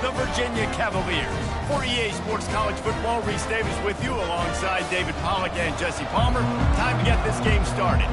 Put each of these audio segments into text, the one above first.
the Virginia Cavaliers. For EA Sports College Football, Reese Davis with you alongside David Pollack and Jesse Palmer. Time to get this game started.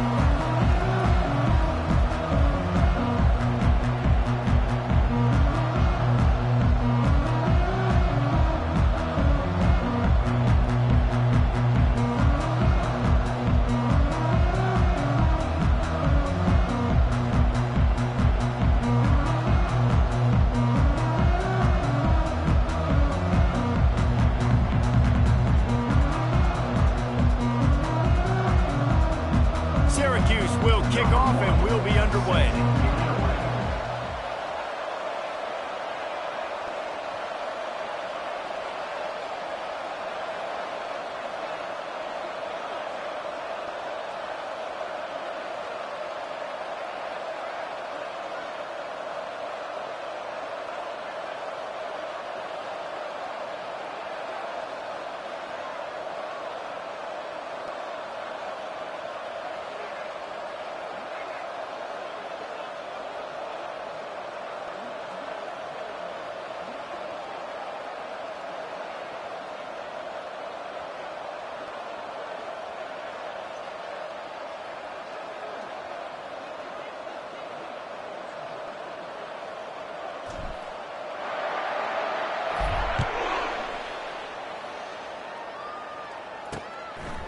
Syracuse will kick off and we'll be underway.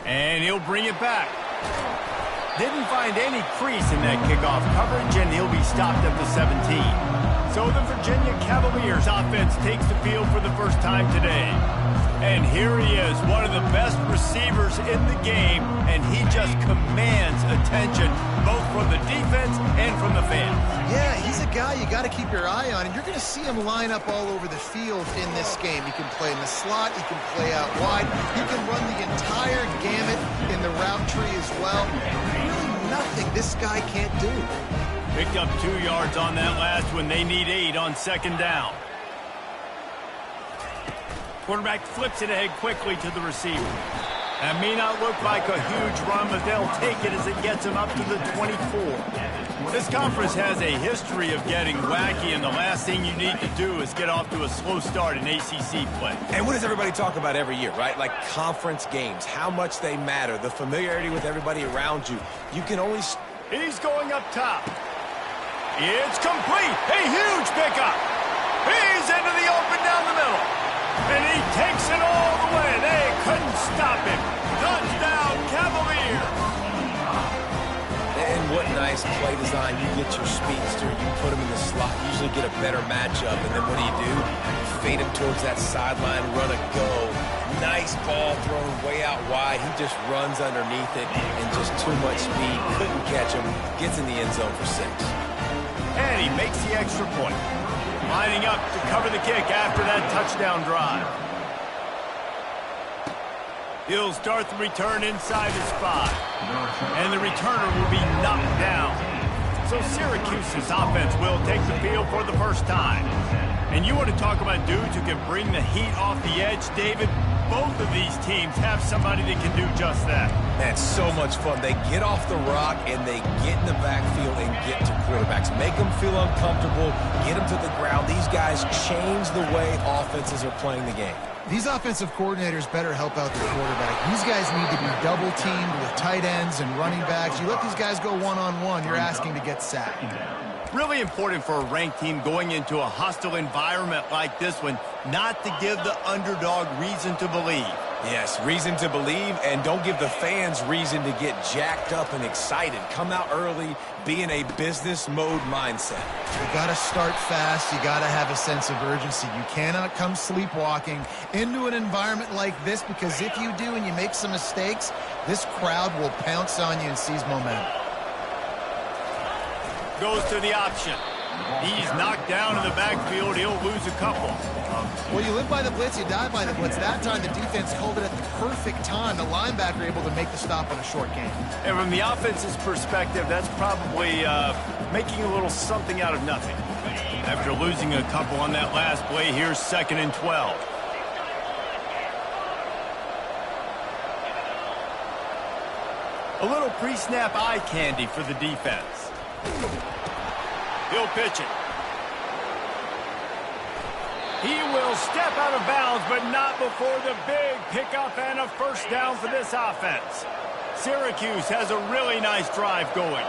And he'll bring it back. Didn't find any crease in that kickoff coverage, and he'll be stopped up to 17. So the Virginia Cavaliers offense takes the field for the first time today. And here he is, one of the best receivers in the game, and he just commands attention, both from the defense and from the fans. Yeah, he's a guy you got to keep your eye on, and you're going to see him line up all over the field in this game. He can play in the slot, he can play out wide, he can run the entire gamut in the route tree as well. Really nothing this guy can't do. Picked up 2 yards on that last one. They need 8 on second down. Quarterback flips it ahead quickly to the receiver. That may not look like a huge run, but they'll take it as it gets them up to the 24. This conference has a history of getting wacky, and the last thing you need to do is get off to a slow start in ACC play. And what does everybody talk about every year, right? Like conference games, how much they matter, the familiarity with everybody around you. You can only... He's going up top. It's complete. A huge pickup. He's into the open down the middle. And he takes it all the way. They couldn't stop him. Touchdown, Cavaliers. And what nice play design. You get your speedster, you put him in the slot, usually get a better matchup. And then what do? You fade him towards that sideline, run a go. Nice ball thrown way out wide. He just runs underneath it and just too much speed. Couldn't catch him. Gets in the end zone for 6. And he makes the extra point. Lining up to cover the kick after that touchdown drive. He'll start the return inside his 5. And the returner will be knocked down. So Syracuse's offense will take the field for the first time. And you want to talk about dudes who can bring the heat off the edge, David? Both of these teams have somebody that can do just that. That's so much fun. They get off the rock and they get in the backfield and get to quarterbacks. Make them feel uncomfortable, get them to the ground. These guys change the way offenses are playing the game. These offensive coordinators better help out their quarterback. These guys need to be double-teamed with tight ends and running backs. You let these guys go one-on-one, you're asking to get sacked. Really important for a ranked team going into a hostile environment like this one, not to give the underdog reason to believe. Yes, reason to believe, and don't give the fans reason to get jacked up and excited. Come out early, be in a business mode mindset. You got to start fast. You got to have a sense of urgency. You cannot come sleepwalking into an environment like this, because if you do and you make some mistakes, this crowd will pounce on you and seize momentum. Goes to the option. He's knocked down in the backfield. He'll lose a couple. Well, you live by the blitz, you die by the blitz. That time, the defense called it at the perfect time. The linebacker able to make the stop on a short gain. And from the offense's perspective, that's probably making a little something out of nothing. After losing a couple on that last play, here's 2nd and 12. A little pre-snap eye candy for the defense. He'll pitch it. He will step out of bounds, but not before the big pickup and a first down for this offense. Syracuse has a really nice drive going.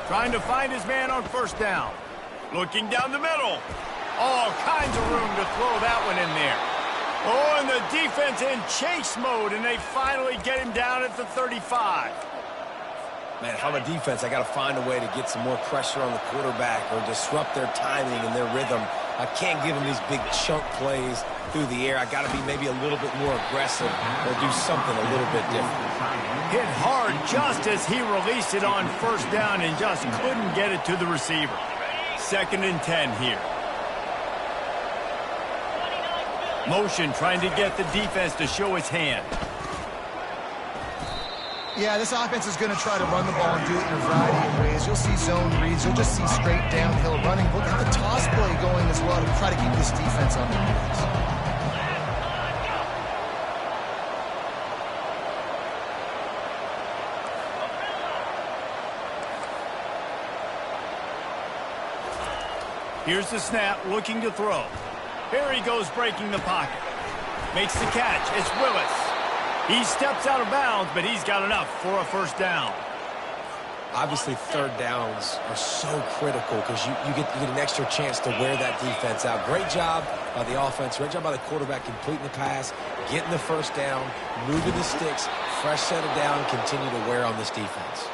Trying to find his man on first down. Looking down the middle. All kinds of room to throw that one in there. Oh, and the defense in chase mode, and they finally get him down at the 35. Man, if I'm a defense, I got to find a way to get some more pressure on the quarterback or disrupt their timing and their rhythm. I can't give them these big chunk plays through the air. I got to be maybe a little bit more aggressive or do something a little bit different. Hit hard just as he released it on first down and just couldn't get it to the receiver. 2nd and 10 here. Motion trying to get the defense to show its hand. Yeah, this offense is going to try to run the ball and do it in a variety of ways. You'll see zone reads. You'll just see straight downhill running. We'll get the toss play going as well to try to keep this defense on the pace. Here's the snap, looking to throw. Here he goes, breaking the pocket. Makes the catch. It's Willis. He steps out of bounds, but he's got enough for a first down. Obviously, 3rd downs are so critical because you get an extra chance to wear that defense out. Great job by the offense. Great job by the quarterback completing the pass, getting the first down, moving the sticks, fresh set of down, continue to wear on this defense.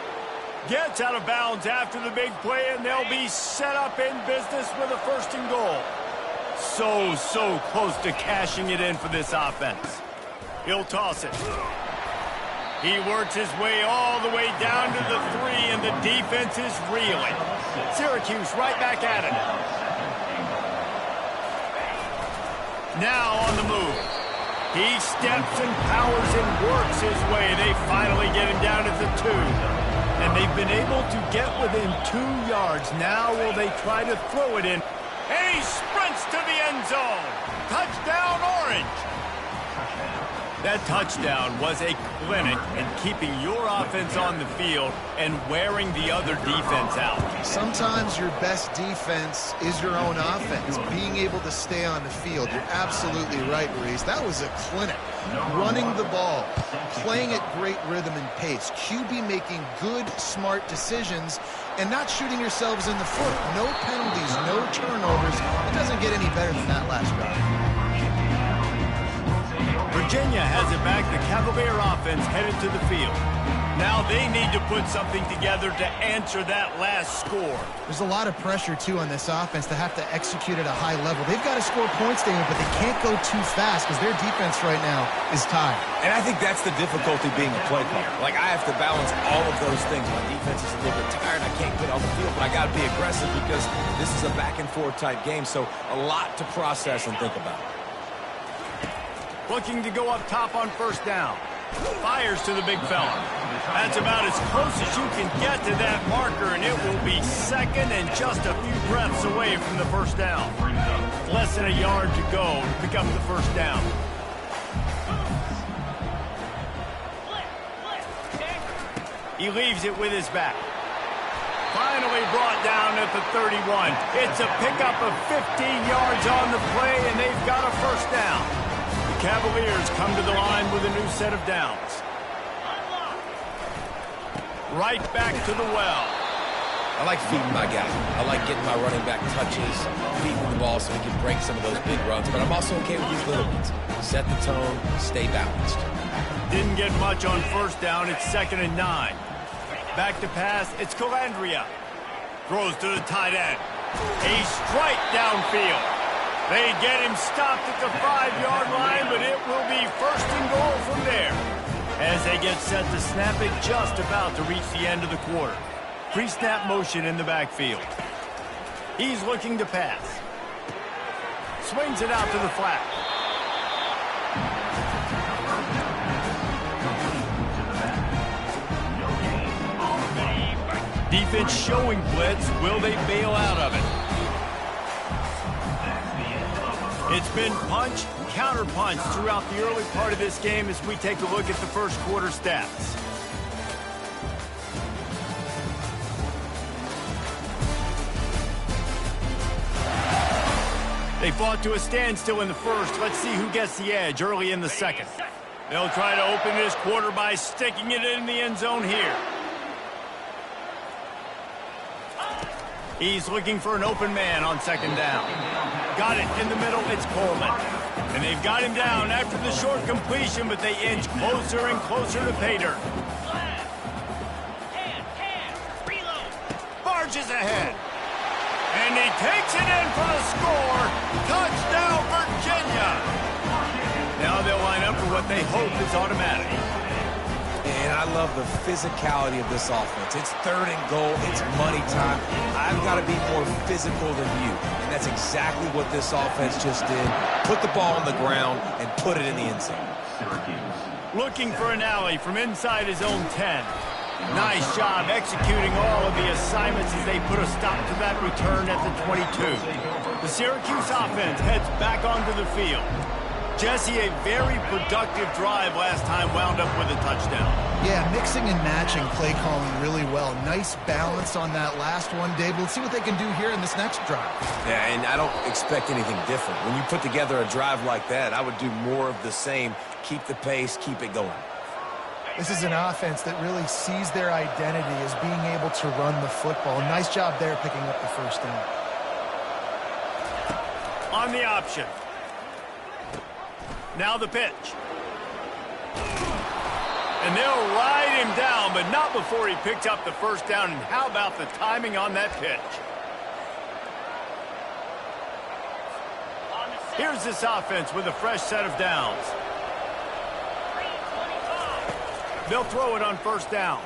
Gets out of bounds after the big play, and they'll be set up in business with a 1st and goal. So close to cashing it in for this offense. He'll toss it. He works his way all the way down to the 3, and the defense is reeling. Syracuse right back at it. Now on the move. He steps and powers and works his way. They finally get him down at the 2. And they've been able to get within 2 yards. Now will they try to throw it in? And he sprints to the end zone. Touchdown, Orange. That touchdown was a clinic in keeping your offense on the field and wearing the other defense out. Sometimes your best defense is your own offense, being able to stay on the field. You're absolutely right, Reese. That was a clinic. Running the ball, playing at great rhythm and pace. QB making good, smart decisions and not shooting yourselves in the foot. No penalties, no turnovers. It doesn't get any better than that last drive. Virginia has it back. The Cavalier offense headed to the field. Now they need to put something together to answer that last score. There's a lot of pressure, too, on this offense to have to execute at a high level. They've got to score points, David, but they can't go too fast because their defense right now is tired. And I think that's the difficulty being a play caller. Like, I have to balance all of those things. My defense is a little bit tired. I can't get on the field, but I got to be aggressive because this is a back-and-forth type game, so a lot to process and think about. Looking to go up top on first down. Fires to the big fella. That's about as close as you can get to that marker, and it will be 2nd and just a few breaths away from the first down. Less than a yard to go to pick up the first down. He leaves it with his back. Finally brought down at the 31. It's a pickup of 15 yards on the play, and they've got a first down. Cavaliers come to the line with a new set of downs. Right back to the well. I like feeding my guy. I like getting my running back touches, feeding the ball so he can break some of those big runs, but I'm also okay with these little ones. Set the tone, stay balanced. Didn't get much on first down. It's 2nd and 9. Back to pass. It's Calandria. Throws to the tight end. A strike downfield. They get him stopped at the 5-yard line, but it will be 1st and goal from there. As they get set to snap it, just about to reach the end of the quarter. Pre-snap motion in the backfield. He's looking to pass. Swings it out to the flat. Defense showing blitz. Will they bail out of it? It's been punch, counter-punch throughout the early part of this game as we take a look at the first quarter stats. They fought to a standstill in the first. Let's see who gets the edge early in the second. They'll try to open this quarter by sticking it in the end zone here. He's looking for an open man on second down. Got it in the middle. It's Coleman. And they've got him down after the short completion, but they inch closer and closer to pay dirt. Barges ahead. And he takes it in for the score. Touchdown, Virginia. Now they'll line up for what they hope is automatic. And I love the physicality of this offense. It's 3rd and goal. It's money time. I've got to be more physical than you. And that's exactly what this offense just did. Put the ball on the ground and put it in the end zone. Looking for an alley from inside his own 10. Nice job executing all of the assignments as they put a stop to that return at the 22. The Syracuse offense heads back onto the field. Jesse, a very productive drive last time wound up with a touchdown. Yeah, mixing and matching play calling really well. Nice balance on that last one, Dave. Let's see what they can do here in this next drive. Yeah, and I don't expect anything different. When you put together a drive like that, I would do more of the same. Keep the pace, keep it going. This is an offense that really sees their identity as being able to run the football. Nice job there picking up the first down. On the option. Now the pitch. And they'll ride him down, but not before he picks up the first down. And how about the timing on that pitch? Here's this offense with a fresh set of downs. They'll throw it on first down.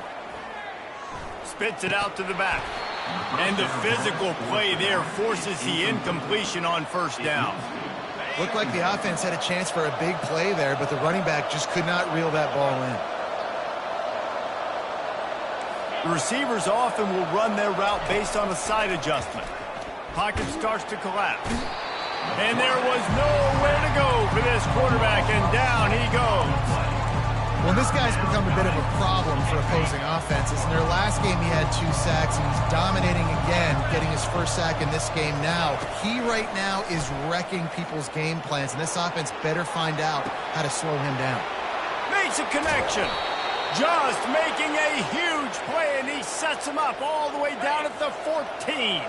Spits it out to the back. And the physical play there forces the incompletion on first down. Looked like the offense had a chance for a big play there, but the running back just could not reel that ball in. The receivers often will run their route based on a side adjustment. Pocket starts to collapse. And there was nowhere to go for this quarterback, and down he goes. Well, this guy's become a bit of a problem for opposing offenses. In their last game, he had 2 sacks, and he's dominating again, getting his first sack in this game now. He right now is wrecking people's game plans, and this offense better find out how to slow him down. Makes a connection. Just making a huge play, and he sets him up all the way down at the 14.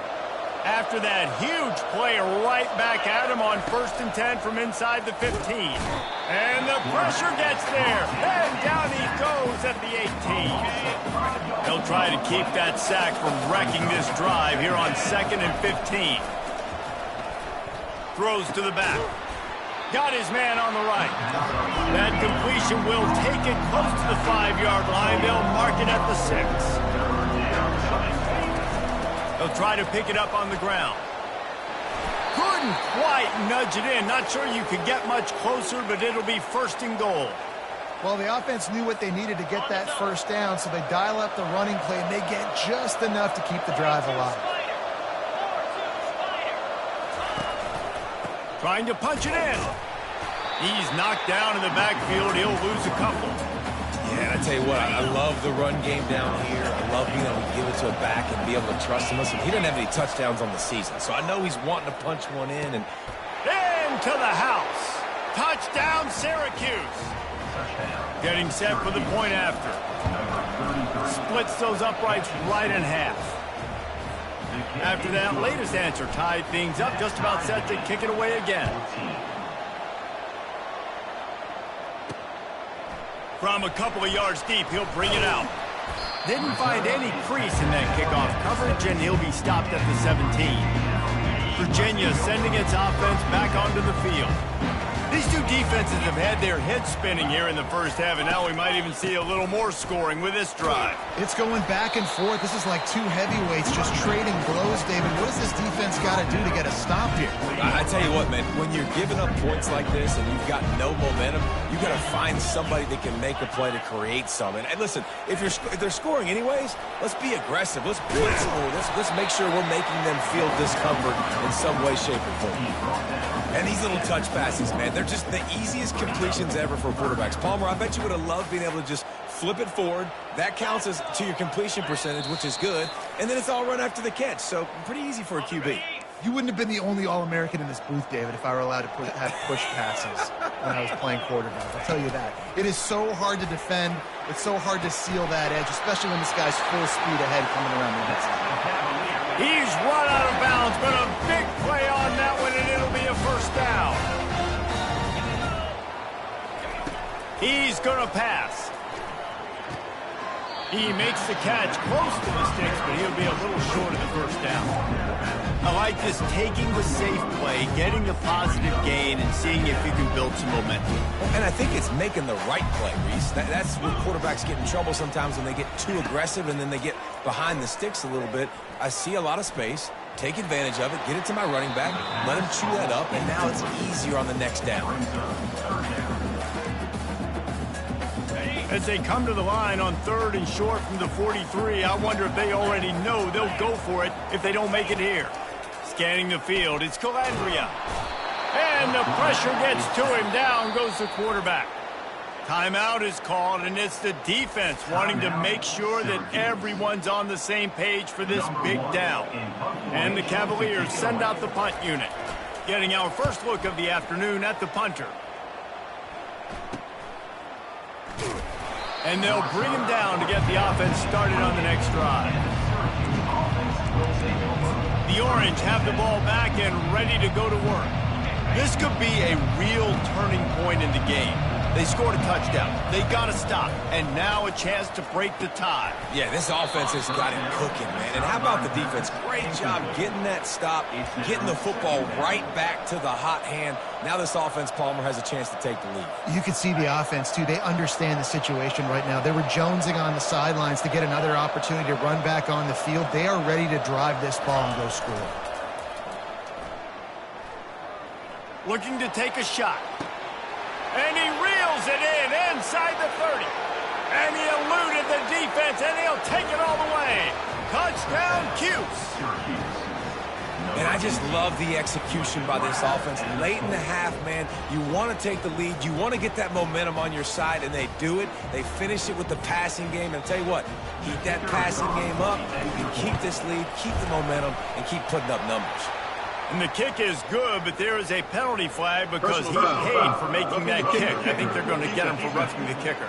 After that huge play, right back at him on 1st and 10 from inside the 15. And the pressure gets there. And down he goes at the 18. They'll try to keep that sack from wrecking this drive here on 2nd and 15. Throws to the back. Got his man on the right. That completion will take it close to the 5-yard line. They'll mark it at the 6. They'll try to pick it up on the ground. Couldn't quite nudge it in. Not sure you could get much closer, but it'll be 1st and goal. Well, the offense knew what they needed to get that first down, so they dial up the running play, and they get just enough to keep the drive alive. Trying to punch it in. He's knocked down in the backfield. He'll lose a couple. Yeah, I tell you what, I love the run game down here. I love being able to give it to a back and be able to trust him. Listen, he doesn't have any touchdowns on the season, so I know he's wanting to punch one in. And into the house. Touchdown, Syracuse. Getting set for the point after. Splits those uprights right in half. After that latest answer tied things up, just about set to kick it away again. From a couple of yards deep, he'll bring it out. Didn't find any crease in that kickoff coverage, and he'll be stopped at the 17. Virginia sending its offense back onto the field. These two defenses have had their heads spinning here in the first half, and now we might even see a little more scoring with this drive. It's going back and forth. This is like two heavyweights just trading blows, David. What does this defense got to do to get a stop here? I tell you what, man, when you're giving up points like this and you've got no momentum, you got to find somebody that can make a play to create some. And listen, if they're scoring anyways, let's be aggressive. Let's blitz a little. Let's make sure we're making them feel discomfort in some way, shape, or form. And these little touch passes, man, they're just the easiest completions ever for quarterbacks. Palmer, I bet you would have loved being able to just flip it forward. That counts as to your completion percentage, which is good. And then it's all run after the catch, so pretty easy for a QB. You wouldn't have been the only All-American in this booth, David, if I were allowed to have push passes when I was playing quarterback. I'll tell you that. It is so hard to defend. It's so hard to seal that edge, especially when this guy's full speed ahead coming around the inside. He's run out of bounds, but a big play on that one, and it'll be a first down. He's going to pass. He makes the catch close to the sticks, but he'll be a little short of the first down. I like this, taking the safe play, getting the positive gain, and seeing if you can build some momentum. And I think it's making the right play, Reese. That's where quarterbacks get in trouble sometimes, when they get too aggressive and then they get behind the sticks a little bit. I see a lot of space. Take advantage of it. Get it to my running back. Let him chew that up, and now it's easier on the next down. As they come to the line on 3rd and short from the 43, I wonder if they already know they'll go for it if they don't make it here. Scanning the field, it's Calandria. And the pressure gets to him. Down goes the quarterback. Timeout is called, and it's the defense wanting to make sure that everyone's on the same page for this big down. And the Cavaliers send out the punt unit, getting our first look of the afternoon at the punter. And they'll bring him down to get the offense started on the next drive. The Orange have the ball back and ready to go to work. This could be a real turning point in the game. They scored a touchdown. They got to stop. And now a chance to break the tie. Yeah, this offense has got it cooking, man. And how about the defense? Great job getting that stop, getting the football right back to the hot hand. Now this offense, Palmer, has a chance to take the lead. You can see the offense, too. They understand the situation right now. They were jonesing on the sidelines to get another opportunity to run back on the field. They are ready to drive this ball and go score. Looking to take a shot. And he reels it in inside the 30. And he eluded the defense, and he'll take it all the way. Touchdown, Cuse. And I just love the execution by this offense. Late in the half, man, you want to take the lead. You want to get that momentum on your side, and they do it. They finish it with the passing game. And I'll tell you what, keep that passing game up. You can keep this lead, keep the momentum, and keep putting up numbers. And the kick is good, but there is a penalty flag because he paid for making that kick. I think they're going to get him for roughing the kicker.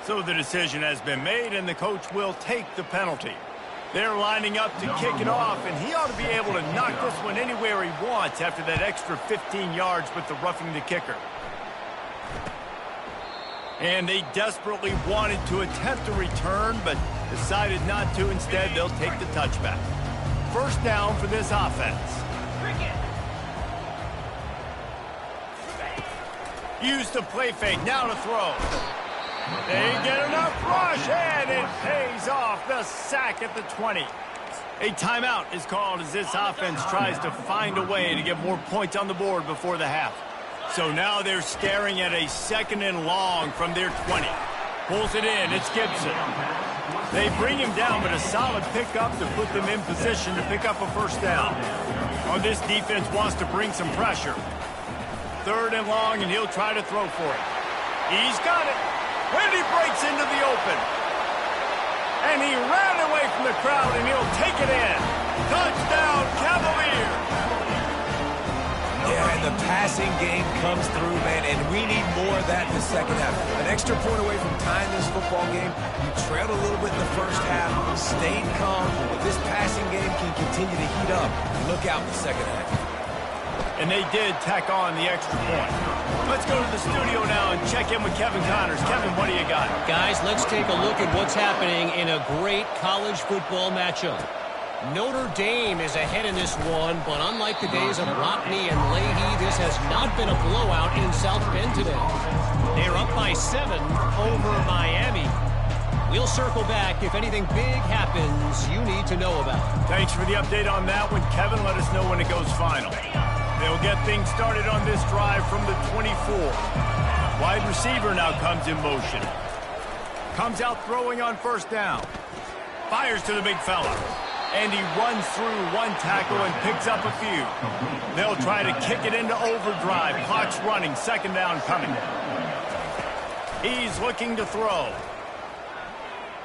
So the decision has been made, and the coach will take the penalty. They're lining up to kick it off, and he ought to be able to knock this one anywhere he wants after that extra 15 yards with the roughing the kicker. And they desperately wanted to attempt a return, but decided not to. Instead, they'll take the touchback. First down for this offense. Use the play fake, now to throw. They get enough rush, and it pays off. The sack at the 20. A timeout is called as this offense tries to find a way to get more points on the board before the half. So now they're staring at a 2nd and long from their 20. Pulls it in, it's Gibson. They bring him down, but a solid pickup to put them in position to pick up a first down. Oh, this defense wants to bring some pressure. 3rd and long, and he'll try to throw for it. He's got it. And he breaks into the open. And he ran away from the crowd, and he'll take it in. Touchdown, Cavaliers. Yeah, and the passing game comes through, man, and we need more of that in the second half. An extra point away from tying this football game. You trailed a little bit in the first half, stayed calm, but this passing game can continue to heat up. Look out in the second half. And they did tack on the extra point. Let's go to the studio now and check in with Kevin Connors. Kevin, what do you got? Guys, let's take a look at what's happening in a great college football matchup. Notre Dame is ahead in this one, but unlike the days of Rockney and Leahy, this has not been a blowout in South Bend today. They're up by 7 over Miami. We'll circle back if anything big happens you need to know about. Thanks for the update on that one, Kevin. Let us know when it goes final. They'll get things started on this drive from the 24. Wide receiver now comes in motion. Comes out throwing on first down. Fires to the big fella. And he runs through one tackle and picks up a few. They'll try to kick it into overdrive. Clock's running. 2nd down coming. He's looking to throw.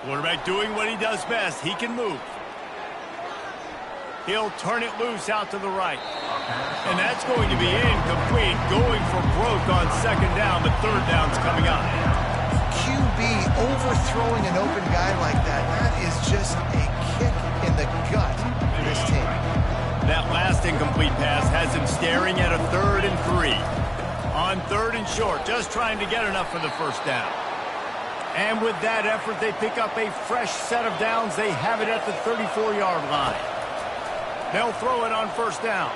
Quarterback doing what he does best. He can move. He'll turn it loose out to the right. And that's going to be incomplete, going for broke on second down, but third down's coming up. QB overthrowing an open guy like that, that is just a kick in the gut for this team. That last incomplete pass has him staring at a 3rd and 3. On 3rd and short, just trying to get enough for the first down. And with that effort, they pick up a fresh set of downs. They have it at the 34-yard line. They'll throw it on first down.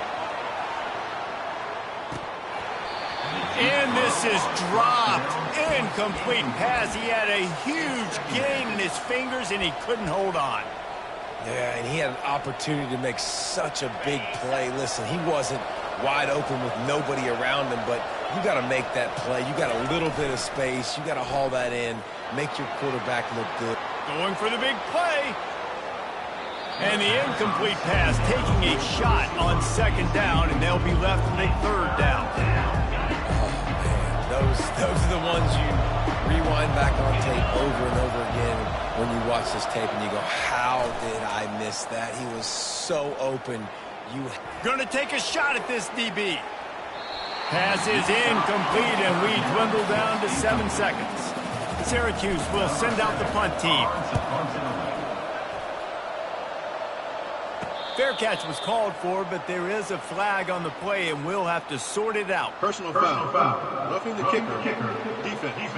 And this is dropped. Incomplete pass. He had a huge gain in his fingers, and he couldn't hold on. Yeah, and he had an opportunity to make such a big play. Listen, he wasn't wide open with nobody around him, but you got to make that play. You got a little bit of space. You got to haul that in, make your quarterback look good. Going for the big play. And the incomplete pass taking a shot on second down, and they'll be left with a 3rd down. Those are the ones you rewind back on tape over and over again when you watch this tape and you go, how did I miss that? He was so open. Going to take a shot at this DB. Pass is incomplete, and we dwindle down to 7 seconds. Syracuse will send out the punt team. Fair catch was called for, but there is a flag on the play, and we'll have to sort it out. Personal foul. Roughing the kicker. Defense.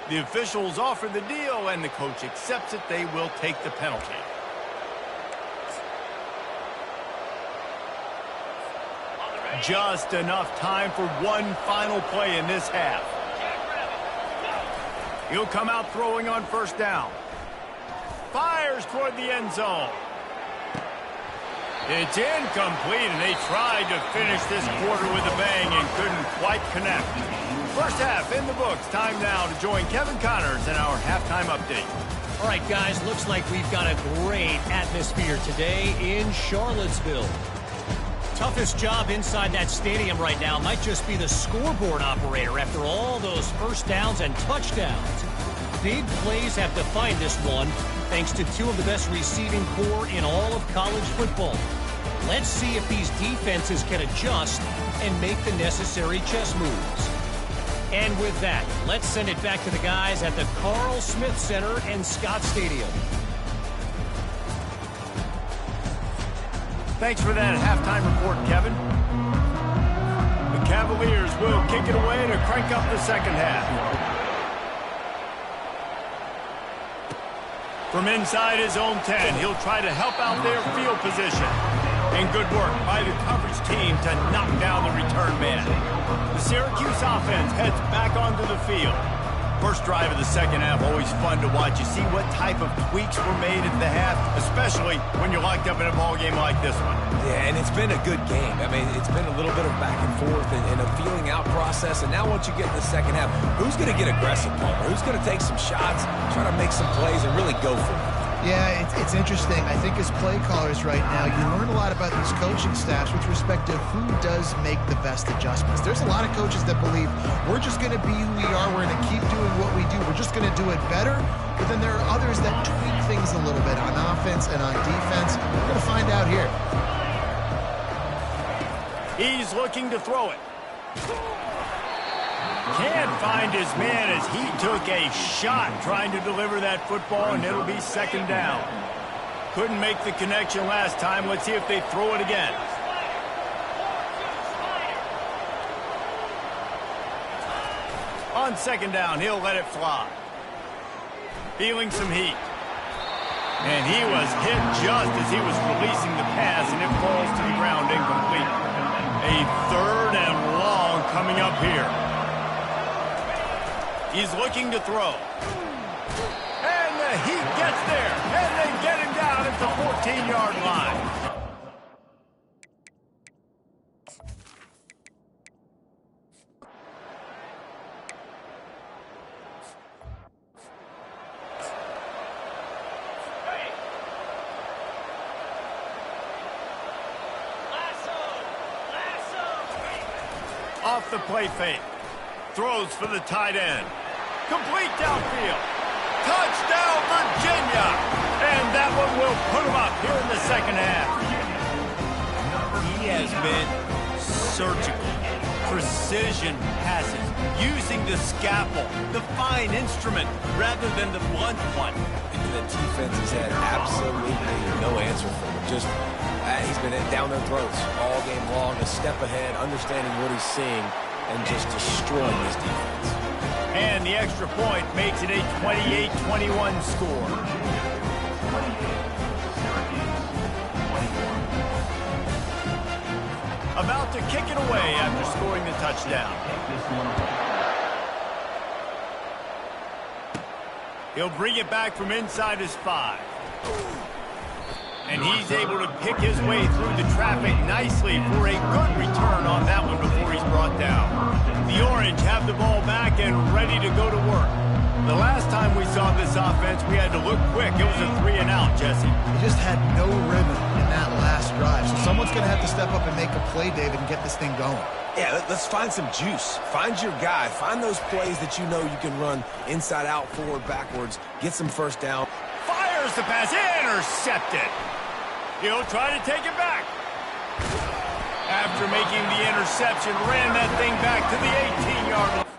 The officials offer the deal, and the coach accepts it. They will take the penalty. Just enough time for one final play in this half. He'll come out throwing on first down. Fires toward the end zone. It's incomplete, and they tried to finish this quarter with a bang and couldn't quite connect. First half in the books. Time now to join Kevin Connors in our halftime update. All right, guys, looks like we've got a great atmosphere today in Charlottesville. Toughest job inside that stadium right now might just be the scoreboard operator after all those first downs and touchdowns. Big plays have defined this one, thanks to 2 of the best receiving corps in all of college football. Let's see if these defenses can adjust and make the necessary chess moves. And with that, let's send it back to the guys at the Carl Smith Center and Scott Stadium. Thanks for that halftime report, Kevin. The Cavaliers will kick it away to crank up the second half. From inside his own 10, he'll try to help out their field position. And good work by the coverage team to knock down the return man. The Syracuse offense heads back onto the field. First drive of the second half, always fun to watch. You see what type of tweaks were made at the half, especially when you're locked up in a ball game like this one. Yeah, and it's been a good game. I mean, it's been a little bit of back and forth and a feeling out process. And now once you get in the second half, who's going to get aggressive, Palmer? Who's going to take some shots, try to make some plays, and really go for it? Yeah, it's interesting. I think as play callers right now, you learn a lot about these coaching staffs with respect to who does make the best adjustments. There's a lot of coaches that believe we're just going to be who we are. We're going to keep doing what we do. We're just going to do it better. But then there are others that tweak things a little bit on offense and on defense. We're going to find out here. He's looking to throw it. Can't find his man as he took a shot trying to deliver that football, and it'll be second down. Couldn't make the connection last time. Let's see if they throw it again. On second down, he'll let it fly. Feeling some heat. And he was hit just as he was releasing the pass, and it falls to the ground incomplete. A 3rd and long coming up here. He's looking to throw. And the heat gets there. And they get him down at the 14-yard line. Off the play fake. Throws for the tight end. Complete downfield. Touchdown, Virginia! And that one will put him up here in the second half. He has been surgical. Precision passes, using the scalpel, the fine instrument, rather than the blunt one. The defense has had absolutely no answer for him. Just, he's been down their throats all game long, a step ahead, understanding what he's seeing, and just destroying this defense. And the extra point makes it a 28-21 score. About to kick it away after scoring the touchdown. He'll bring it back from inside his 5. And he's able to pick his way through the traffic nicely for a good return on that one before he's brought down. The Orange have the ball back and ready to go to work. The last time we saw this offense, we had to look quick. It was a 3-and-out, Jesse. He just had no rhythm in that last drive. So someone's going to have to step up and make a play, David, and get this thing going. Yeah, let's find some juice. Find your guy. Find those plays that you know you can run inside out, forward, backwards. Get some first down. Fires the pass. Intercepted. He'll try to take it back. After making the interception, ran that thing back to the 18-yard line.